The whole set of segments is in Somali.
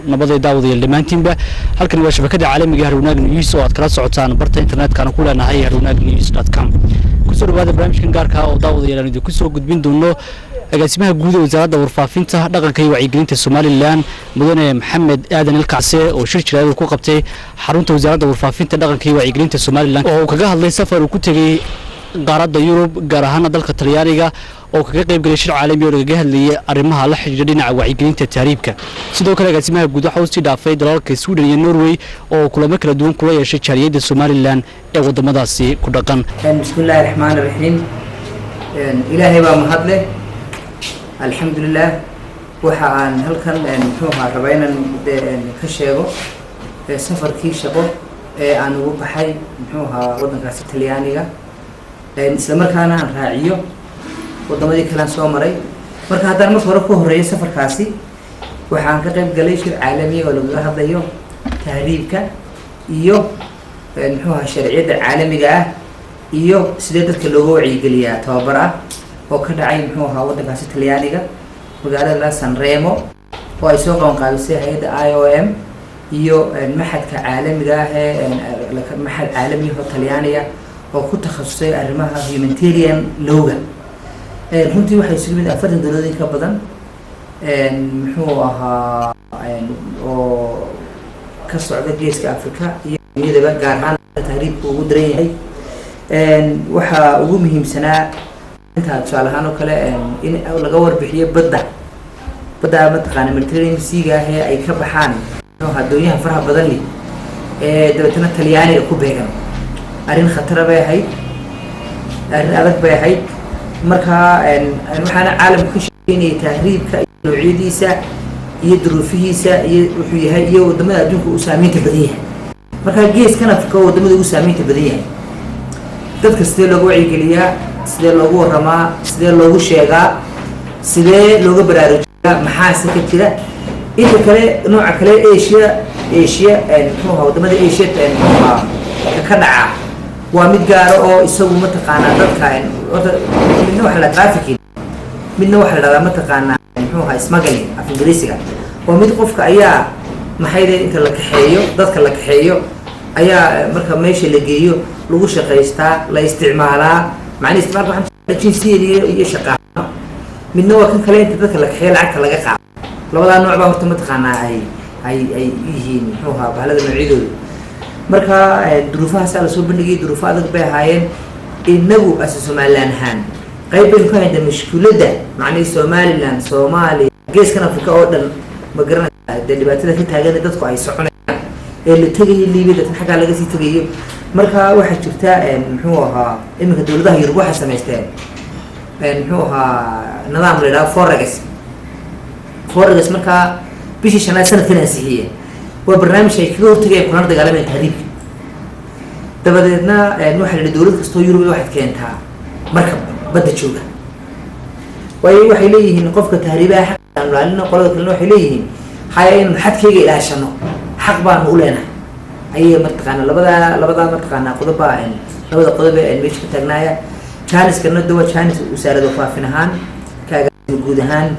nabadda daawadayaal dhamaantiinba halkan waa shabakada caalamiga ah Harwanaag News oo aad kala socotaan barta internetka ku leenahay harwanagnews.com kusoo dhawaada barnaamijkan gaarka ah oo daawadayaal aan idinku soo gudbin doono agaasimaha guud ee wasaaradda warfaafinta dhaqanka iyo wacyigelinta Soomaaliland mudane Maxamed Aadan Ilkacse oo shir jireed ku qabtay xarunta wasaaradda warfaafinta dhaqanka iyo wacyigelinta Soomaaliland oo kaga hadlay safar uu ku tagay qaaradda Yurub gaar ahaan dalka Talyaaniga oo kaga qayb galay shir caalami oo laga hadlayay arrimaha la xiriira dhinaca wacyigelinta taariibka sidoo kale agaasimaha guud waxa uu si dhaafay dalalka Sweden iyo Norway oo kulamo kala duwan kula yeeshay jaariyada Soomaaliland ee wadamadaasi ku dhaqan bismillaahir rahmaanir rahiim ilaahay baa mahad leh alxamdulillah waxa aan halkan muxuu ahaa rabaynan ka sheego safarkii shaqo ee aan ugu baxay muxuu ahaa wadankaasi Talyaaniga isla markaana aan raaciyo wadamadii kale soo maray marka haddana markii hore ku horeeyay safarkaasi waxaan ka qayb galay shir caalami oo laga hadlayo taariibka iyo muxuu ahaa sharciyada caalamiga ah iyo sidee dadka looga wacyigeliyaa tababar ah oo ka dhacay muxuu ahaa wadankaasi Talyaaniga magaalada Sanremo oo ay soo qaban qaadisay hay'adda IOM iyo maxadka caalamiga ah ee maxad caalami oo Talyaaniga oo ku takhasusay arrimaha humanitarian lawga runtii waxay isugu mid ah 40 dawladood ka badan muxuu ahaa oo ka socda geeska Afrika iyo dunida gaar ahaan taariikhku ugu daran yahay waxa ugu muhiimsanaa inta tusaalahaan oo kale in laga warbixiyo badda ma taqaan Mediterranean Sea ee ay ka baxaan doonyaha faraha badan leh ee dabeetana Talyaaniga ku beegan arrin khatar bay ahayd arrin adag bay ahayd marka waxaana caalamku ka shaqeynayay tahriibka noocyadiisa iyo duruufihiisa iyo wuxuu yahay iyo wadamada adduunka uu saameynta badan yahay marka geeskan Afrika wadamada uu saameynta badan yahay dadka sidee loogu wacyigeliyaa sidee loogu waramaa sidee loogu sheegaa sidee looga baraarujiyaa maxaa ka jira inta kale nooca kale Asia muxuu ahaa wadamada Asia ka dhaca waa mid gaar oo isagu ma taqaanaa dadka midna waxa la trafficking midna waxa la dhadaa ma taqaanaa muxuu ahaa smuggling af Ingiriisiga oo mid qofka ayaa maxayde inta la kaxeeyo dadka la kaxeeyo ayaa marka meesha la geeyo lagu shaqeystaa la isticmaalaa macna isticmaalka waxa jinsiyeed iyo shaqo midna waa kan kale inta dadka la kaxeeyo lacagta laga qaado labada nooc baa horta ma taqaanaa ay yihiin muxuu ahaa bahalada noocyadooda marka duruufahaas la soo bandhigay duruufo adag bay ahaayeen inagu asal Soomaaliland ahaan qayb bay ka hayda mushkiladda macna Soomaaliland Soomaaliya geeskan Afrika oo dhan ma garanaysaa dhibaatada ka taagan dadku ay soconayaan ee la tagay Liibiya xagga laga sii tagayo marka waxa jirta muxuu ahaa iminka dawladaha Yurub waxa sameysteen muxuu ahaa nidaam la yiraahdo forex marka bishii shanaad sanadkan ansixiyay waa barnaamij ay kaga hortagay kuna dagaalamay tahriibka dabadeedna waxa la dawlad kastoo Yurub waxay keentaa marka badda jooga waxay leeyihiin qofka tahriibaha xaq aan laalina qolada kale waxay leeyihiin hay'ad xadkayga ilaashano xaq baan u leenahay ayay martaqaana labada martaqaana qodob labada qodob ee meesha ka taagnaaya Janiskana dawa Janis wasaaradda warfaafinta ahaan kaaga guud ahaan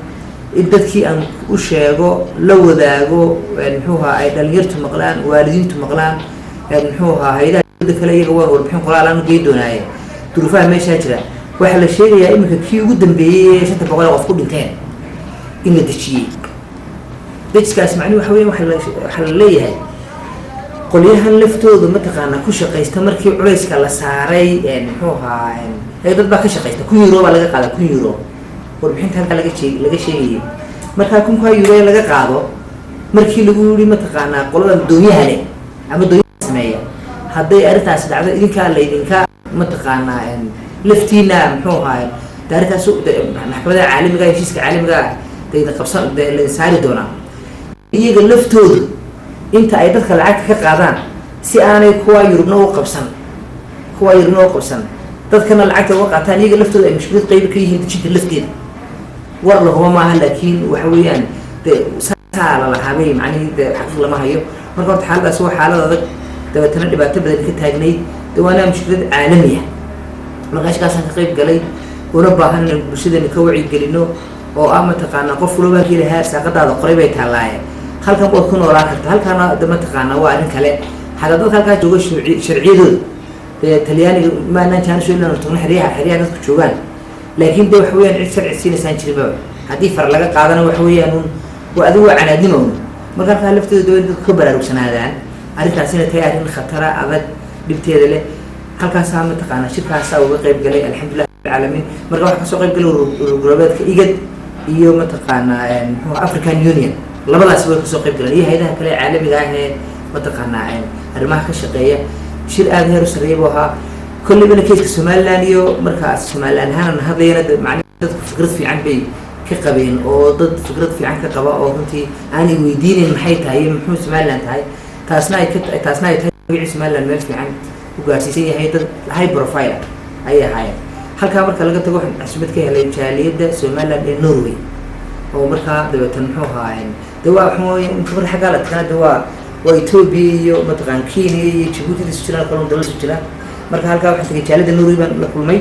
in dadkii aan u sheego la wadaago muxuu ahaa ay dhalinyartu maqlaan waalidiintu maqlaan muxuu ahaa hay'adaha kale iyaga waa warbixin qoraalaan u geey doonaaye duruufaha meesha jira waxa la sheegayaa iminka kii ugu dambeeyay 500 qof ku dhinteen in la dejiyay dadkaas macni waxa weeye waxa la leeyahay qoliyahan laftooda ma taqaana ku shaqeysta markii culayska la saaray muxuu ahaa ay dad baa ka shaqeysta ku euro baa laga qaadaa ku euro warbixinta halka laga sheegay marka kunka euro laga qaado markii lagu yiri ma taqaanaa qolada doonyaha leh ama doonyaha sameeya haday arintaas dhacdo idinka ma taqaanaa laftiina muxuu ahaa taariikhdaas maxkamada caalamiga ah heshiiska caalamiga ah ay qabsan la saari doonaa iyaga laftoodu inta ay dadka lacag ka qaadaan si aanay kuwa Yurubna u qabsan dadkana lacagta uga qaataan iyaga laftooda ay mushkilad qayb ka yihiin dejinta lafteeda war la huma maaha laakiin waxa weeyaan saala la habay macnaheedu xaq lama hayo marka horta xaaladaas waa xaalad adag dabeetana dhibaato badan ka taagnay dawaana mushkilad caalami ah markaasaan ka qayb galay una baahan bulshada ka wacyi gelino oo ama taqaana qof walba ka ilaha saaqadaada qoray bay taalaayeen halkan waad ku noolaan kartaa halkaana dama taqaana waa arrin kale xataa dadka halkaa jooga sharciyadooda talyaaniga maanaan jaanisoolan tagno xeryaha dadku joogaan laakiin de waxa weeyaan cid sharci siinaysaan jirinba haddii far laga qaadana waxa weeyaan waa adigu waa canaadnimo marka halkaa laftooda dawlad dadku ka baraarugsanaadaan arrintaasina tahay arrin khatara adag dhibteeda leh halkaasaa mataqaana shirkaasaa uga qayb galay alxamdulilah rabbilcaalamiin marka waxaa kasoo qayb galay ururgoboleedka igad iyo mataqaana muxuu African Union labadaas way kasoo qayb galeen iyo hay'adaha kale caalamiga ah ee mataqaana arrimaha ka shaqeeya shir aad heer u sareeyo ahaa kullibana keeska Soomaaliland iyo markaas Soomaaliland ahaan hadlayna dadku fikrad fiican bay ka qabeen oo dad fikrad fiican ka qaba oo runtii aanay weydiinin maxay tahay muxuu Soomaaliland tahay taasna ay tahay Soomaaliland meel fiican u gaarsiisan yahay dad high profile ay ahaayeen halka marka laga tago waxaan cusubad ka helay jaaliyadda Soomaaliland ee Norway oo marka dabatan muxuu ahaayeen dawaa xumooyin khibrad xagga la taqaan waa Ethiopia iyo mataqaan Kenya iyo Djibouti isku jiraan kaloo dawlad jira marka halka waxaan tagay jaaliyadda Norway baan la kulmay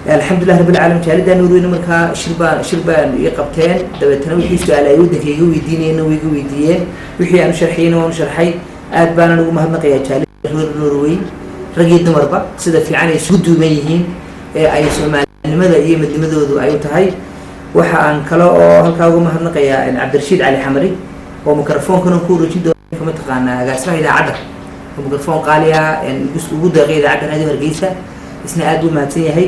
alxamdulilah rabbil caalamiin jaaliyadda Norway marka shirbaan iyo qabteen dabatan wixii su'aalahay wadankayga weydiinayna way iga weydiiyeen wixii aan sharxayna waan sharxay aad baan ugu mahadnaqayaa jaaliyadda Norway rag iyo dumarba sida fiican ay isku duuban yihiin ee ay Soomaalinimada iyo midnimadoodu ay u tahay waxa aan kale oo halkaa ugu mahadnaqayaa Cabdirashiid Cali Xamari oo mikrofoonkan ku rujin doona kama taqaana agaasimaha idaacadda oo mikrofoon qaali ah ugu deeqay idaacadda Radio Hargeysa isna aad u mahadsan yahay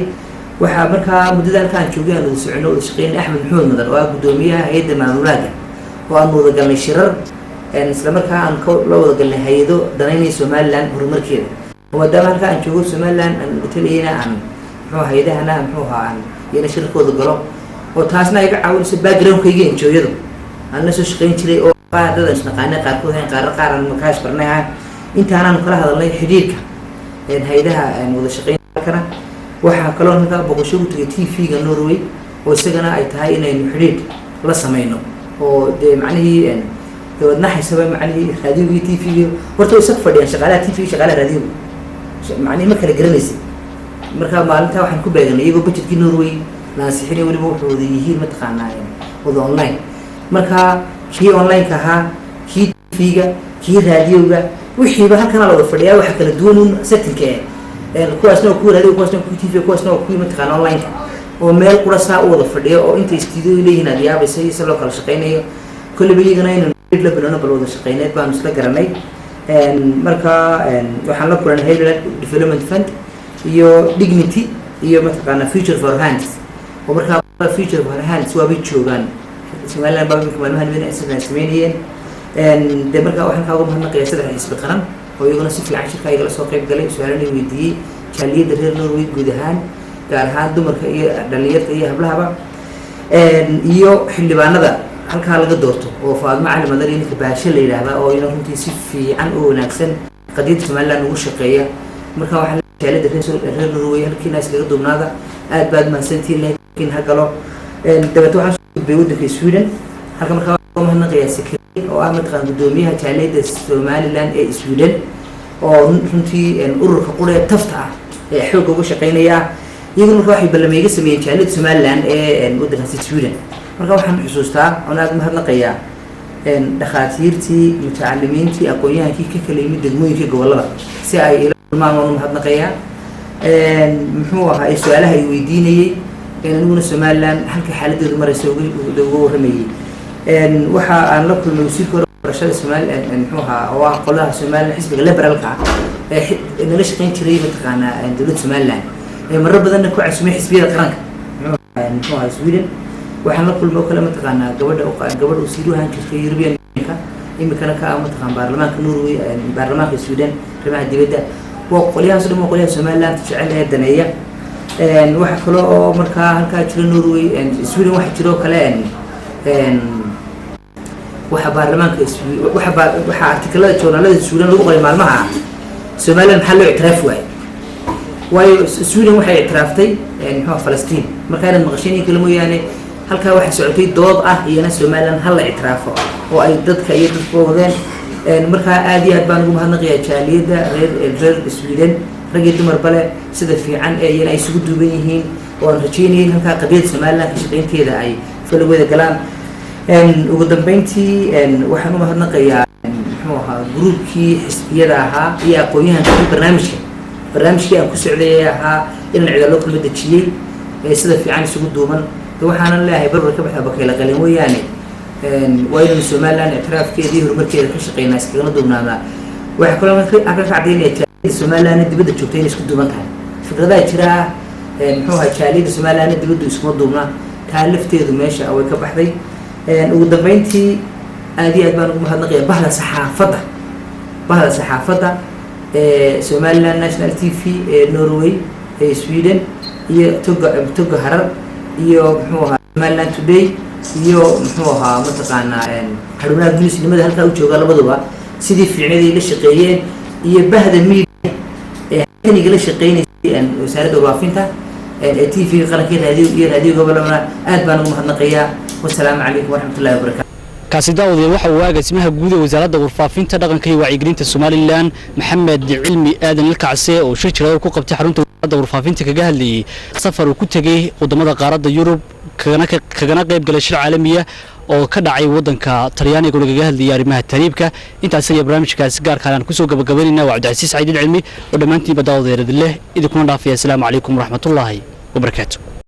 waxa markaa muddada halkaan joogay aan socono oo shaqeyn Axmed Maxamed Madan oo ah gudoomiyaha hay'adda maamulada oo aan wada galnay shirar isla markaa aan la wada galnay hay'ado danaynaya Soomaaliland horumarkeeda maadaama halkaan aan joogo Soomaaliland aan taliyayna aan muxuu hay'adahana muxuu ahaan yana shirkooda galo oo taasna iga caawinayso background-kayga enjoyado aan la soo shaqeyn jiray oo qaadada isnaqaana qaarkood aan qaaran markaas barnaha intaanaan kala hadalnay xiriirka hay'adaha wada shaqeynta kana waxa kaloo naga boqosho u tagay TV-ga Norway oo isagana ay tahay inaynu xiriir la sameeyno oo de macnaheedu wadna xisaba macnaheedu raadiyoga TV-ga horta isag fadhiyaan shaqaalaha TV shaqaalaha raadiyoga macnaheedu ma kala garanaysid marka maalinta waxaan ku beeganay iyagoo budgetkii Norway la ansixinay waliba wuxuu wada yihiin mataqaanaa wada online marka kii online ka ahaa kii TV-ga kii raadiyoga wixiiba halkan la wada fadhiyaa waxa kala duwan setting-ka kuwaasna ku raadiyo kuwaasna ku TV kuwaasna ku mataqaanaa online oo meel qurasa u wada fadhiyo oo inta studio leeyihiin aad yaabaysa si loo kala shaqeynayo kulli bayigana inuu la bilowno bal wada shaqeyneed baan isla garanay marka waxaan la kulanay Hay'adda Development Fund iyo Dignity iyo mataqaanaa Future for Hands oo marka Future for Hands waa bay joogaan Soomaaliland baa maalmahan weyn ay sameeyeen de marka waxaan ka ugu mahadnaqayaa saddex xisbi qaran oo iyaguna si fiican shirka ay la soo qayb galay su'aalaha weydiiyay jaaliyadda reer Norway guud ahaan gaar ahaan dumarka iyo dhalinyarada iyo hablahaba iyo xildhibaanada halka laga doorto oo Faadimo Cali Madar iyo Baasha la yiraahdo oo ina runtii si fiican oo wanaagsan qadiyada Soomaaliland ugu shaqeeya marka waxaan jaaliyadda reer Norway halkii naas laga duubnaada aad baad mahadsantiin laakiin ha galo dabad waxaan soo gudbay waddanka Sweden halka marka waxaan mahadnaqayaa Sikri oo ah mataqaan gudoomiyaha jaaliyadda Soomaaliland ee Sweden oo runtii ururka quree tafta ah ee xoog uga shaqeynaya iyaguna marka waxay ballameyga sameeyeen jaaliyadda Soomaaliland ee waddanka Sweden marka waxaan xusuustaa onaad mahadnaqayaa dhakhaatiirtii mutacalimiintii aqoon-yahankii ka kala yimid degmooyinka gobolada si ay ila kulmaan mahadnaqayaa muxuu ahaa su'aalaha ay weydiinayay aniguna Soomaaliland halka xaaladoodu marayso uga warramayay waxa aan la kulmay wasiirka barashada Soomaaliland muxuu ahaa oo ah qolaha Soomaaliland xisbiga liberalka ee nala shaqeyn jiray mataqaanaa dawladda Soomaaliland marar badan ku casuumay xisbiyada qaranka muxuu ahaa Sweden waxaan la kulmay kala mataqaanaa gabadha wasiir ahaan jirtay European Unionka imikana ka mataqaan baarlamaanka Norway baarlamaanka Sweden rimaha dibadda waa qoliyahaas dhimo qoliyaha Soomaaliland jecel ee daneeya waxa kale oo markaa halka jira Norway Sweden waxa jiro kale waxa baarlamaanka waxa artikelada journalada Sweden lagu qoray maalmaha Soomaaliland maxaa loo ictiraaf waayo Sweden waxay ictiraaftay muxuu Falastiin marka ay maqasheen kala mooyaane halka waxa socotay dood ah iyana Soomaaliland hal la ictiraafo oo ay dadka iyo dadkoodeen marka aad iyo aad baan ugu mahadnaqayaa jaaliyadda reer Sweden rag iyo dumar bale sida fiican ee iyana ay isugu duuban yihiin oo aan rajeynayay halka qadiyada Soomaaliland ka shaqeynteeda ay falwada galaan ugu dambeyntii waxaan u mahadnaqayaa muxuu ahaa gruubkii xisbiyada ahaa iyo aqoon-yahankii barnaamijkii aan ku socday ahaa inaan cidaalo kulma dejiyey sida fiican isugu duuban waxaanan leeyahay barbar ka baxda bakayla qalin weeyaane waa inaynu somaliland ictiraafkeeda iyo horumarkeeda ka shaqeynaa iskagana duubnaanaa waxaa kaloo aan ka kacdaynaya jaaliyada somaliland dibadda joogta inay isku duuban tahay fikradaha jira muxuu ahaa jaaliyada somaliland dibaddu iskuma duubnaa taa lafteedu meesha way ka baxday ugu dambeyntii aad iyo aad baan ugu mahadnaqaya bahda saxaafadda somaliland national t v norway sweden iyo toga harar iyo muxuu ahaa somaliland today iyo muxuu ahaa mataqaanaa harwanaag newsnimada halkaa u jooga labaduba sidii fiicnaday la shaqeeyeen iyo bahda media halkaniga la shaqeynaysay wasaaradda warfaafinta t v qaranka iyo raadiyo gobolana aad baan ugu mahadnaqayaa wasalaamu calaykum waraxmatullahi wabarakatu kaasi daawadayaal waxa uu agaasimaha guud ee wasaaradda warfaafinta dhaqanka iyo wacyigelinta somalilan maxamed cilmi aadan ilkacse oo shir jira ku qabtay xarunta wasaaradda warfaafinta kaga hadlayay safar uu ku tegey wadamada qaaradda yurub kagana qayb galay shir caalamiya oo ka dhacay wadanka talyaaniga oo kaga hadlayay arrimaha tariibka intaas ayaa barnaamijkaasi gaarka aan ku soo gabagabeynayna waa Cabdicasiis Saciid Cilmi oo dhamaantiinba daawadayaal leh idinkuna dhaafaya assalaamu calaykum waraxmatullaahi wabarakaatuh